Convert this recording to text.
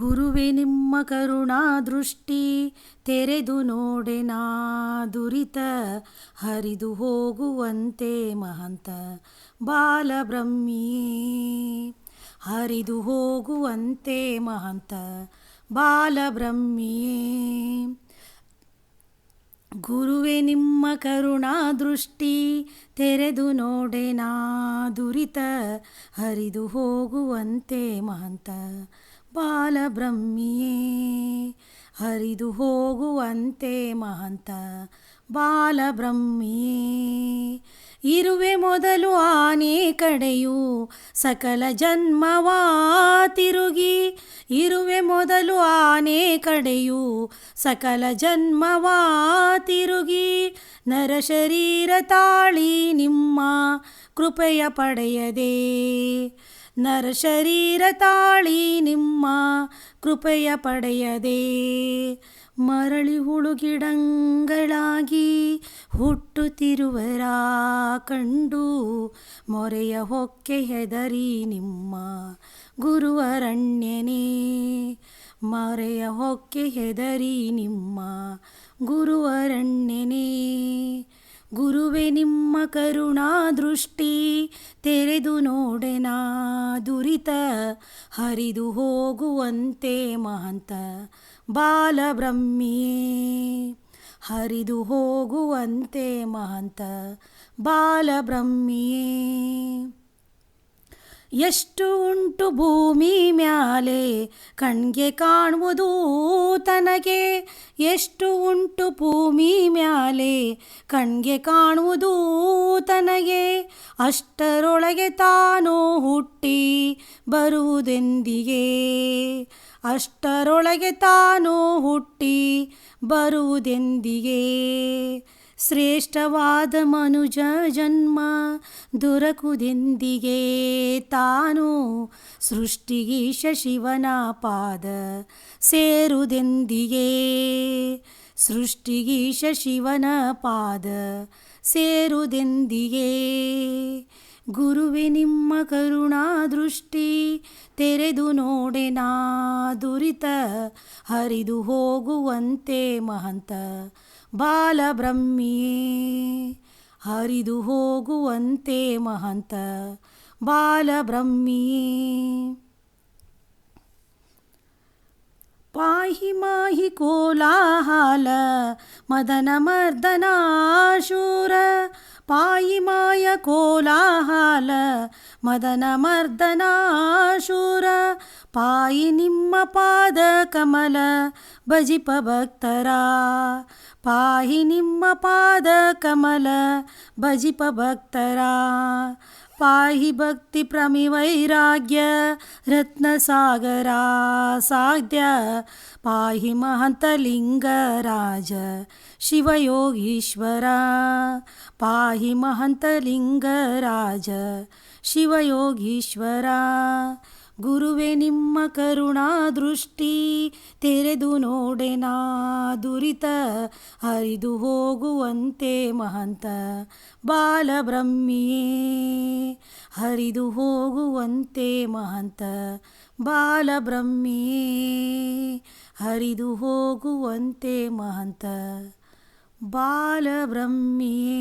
ಗುರುವೇ ನಿಮ್ಮ ಕರುಣಾ ದೃಷ್ಟಿ ತೆರೆದು ನೋಡೆನಾ ದುರಿತ ಹರಿದು ಹೋಗುವಂತೆ ಮಹಂತ ಬಾಲಬ್ರಹ್ಮಿಯೇ ಹರಿದು ಹೋಗುವಂತೆ ಮಹಂತ ಬಾಲಬ್ರಹ್ಮಿಯೇ. ಗುರುವೇ ನಿಮ್ಮ ಕರುಣಾ ದೃಷ್ಟಿ ತೆರೆದು ನೋಡೆನಾ ದುರಿತ ಹರಿದು ಹೋಗುವಂತೆ ಮಹಂತ ಬಾಲಬ್ರಹ್ಮಿಯೇ ಹರಿದು ಹೋಗುವಂತೆ ಮಹಂತ ಬಾಲಬ್ರಹ್ಮಿಯೇ. ಇರುವೆ ಮೊದಲು ಆನೆ ಕಡೆಯು ಸಕಲ ಜನ್ಮವಾ ತಿರುಗಿ ಇರುವೆ ಮೊದಲು ಆನೆ ಕಡೆಯು ಸಕಲ ಜನ್ಮವಾ ತಿರುಗಿ ನರಶರೀರ ತಾಳಿ ನಿಮ್ಮ ಕೃಪೆಯ ಪಡೆಯದೆ ನರಶರೀರ ತಾಳಿ ನಿಮ್ಮ ಕೃಪೆಯ ಪಡೆಯದೆ ಮರಳಿ ಹುಳುಗಿಡಂಗಳಾಗಿ ಹುಟ್ಟುತ್ತಿರುವರ ಕಂಡು ಮೊರೆಯ ಹೊಕ್ಕೆ ಹೆದರಿ ನಿಮ್ಮ ಗುರುವರಣ್ಯನೇ ಮೊರೆಯ ಹೊಕ್ಕೆ ಹೆದರಿ ನಿಮ್ಮ ಗುರುವರಣ್ಯನೇ. ಗುರುವೇ ನಿಮ್ಮ ಕರುಣಾ ದೃಷ್ಟಿ ತೆರೆದು ನೋಡೆನಾ ದುರಿತ ಹರಿದು ಹೋಗುವಂತೆ ಮಹಂತ ಬಾಲಬ್ರಹ್ಮಿಯೇ ಹರಿದು ಹೋಗುವಂತೆ ಮಹಂತ ಬಾಲಬ್ರಹ್ಮಿಯೇ. ಎಷ್ಟು ಉಂಟು ಭೂಮಿ ಮ್ಯಾಲೆ ಕಣ್ಗೆ ಕಾಣುವುದು ತನಗೆ ಎಷ್ಟು ಉಂಟು ಭೂಮಿ ಮ್ಯಾಲೆ ಕಣ್ಗೆ ಕಾಣುವುದು ತನಗೆ ಅಷ್ಟರೊಳಗೆ ತಾನು ಹುಟ್ಟಿ ಬರುವುದೆಂದಿಗೆ ಅಷ್ಟರೊಳಗೆ ತಾನು ಹುಟ್ಟಿ ಬರುವುದೆಂದಿಗೆ. ಶ್ರೇಷ್ಠವಾದ ಮನುಜ ಜನ್ಮ ದೊರಕುದೆಂದಿಗೆ ತಾನು ಸೃಷ್ಟಿಗೀಶ ಶಿವನ ಪಾದ ಸೇರುದೆಂದಿಗೆ ಸೃಷ್ಟಿಗೀಶ ಶಿವನ ಪಾದ ಸೇರುದೆಂದಿಗೆ. ಗುರುವೇ ನಿಮ್ಮ ಕರುಣಾ ದೃಷ್ಟಿ ತೆರೆದು ನೋಡೆನಾ ದುರಿತ ಹರಿದು ಹೋಗುವಂತೆ ಮಹಂತ ಬಾಲಬ್ರಹ್ಮಿಯೇ ಹರಿದು ಹೋಗುವಂತೆ ಮಹಂತ ಬಾಲಬ್ರಹ್ಮಿಯೇ. ಪಾಹಿ ಮಾಹಿ ಕೋಲಾಹಲ ಮದನ ಮರ್ದನಾಶೂರ ಪಾಯಿ ಮಾಯ ಕೋಲಾಹಲ ಮದನ ಮರ್ದನಾಶೂರ ಪಾಯಿ ನಿಮ್ಮ ಪಾದ ಕಮಲ ಭಜಿಪ ಭಕ್ತರ ಪಾಹಿ ನಿಮ್ಮ ಪಾದ ಕಮಲ ಭಜಿಪ ಭಕ್ತರ. ಪಾಹಿ ಭಕ್ತಿ ಪ್ರಮಿವೈರಾಗ್ಯ ರತ್ನಸಾಗರ ಸಾಧ್ಯ ಪಾಹಿ ಮಹಂತಲಿಂಗರಾಜ ಶಿವಯೋಗೀಶ್ವರ ಪಾಹಿ ಮಹಂತಲಿಂಗರಾಜ ಶಿವಯೋಗೀಶ್ವರ. ಗುರುವೇ ನಿಮ್ಮ ಕರುಣಾ ದೃಷ್ಟಿ ತೆರೆದು ನೋಡೆನಾ ದುರಿತ ಹರಿದು ಹೋಗುವಂತೆ ಮಹಂತ ಬಾಲಬ್ರಹ್ಮಿಯೇ ಹರಿದು ಹೋಗುವಂತೆ ಮಹಂತ ಬಾಲಬ್ರಹ್ಮಿಯೇ ಹರಿದು ಹೋಗುವಂತೆ ಮಹಂತ ಬಾಲಬ್ರಹ್ಮಿಯೇ.